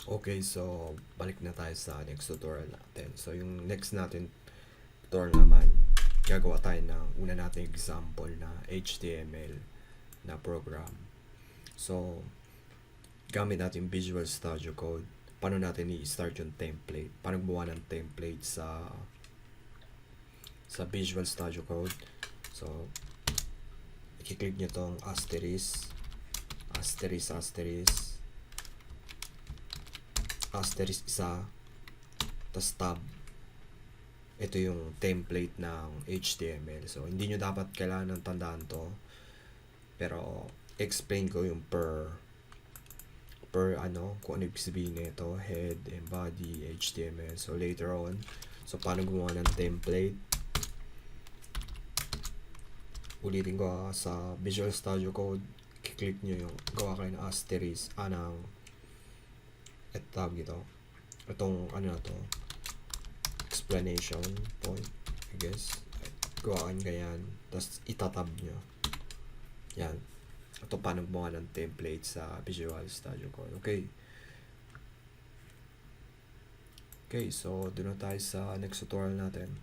Okay, so balik na tayo sa next tutorial natin. So yung next natin tutorial naman, gagawa tayo ng una nating example na HTML na program. So gamit natin Visual Studio Code. Paano natin i-start yung template? Paano gumawa ng template sa Visual Studio Code? So i-click nyo tong asterisk isa, tas tab. Ito yung template ng HTML. So hindi nyo dapat kailangan ng tandaan to, pero explain ko yung per kung ano ibig sabihin nito, head and body, HTML. So later on, so paano gumawa ng template, ulitin ko sa Visual Studio Code, click nyo yung gawa kayo ng asterisk ng tawag ito, itong ano na to, explanation point, I guess. Gawaan ka yan, tapos itatab nyo yan. Ito paano gumawa ng template sa Visual Studio Code. Okay, so doon na tayo sa next tutorial natin.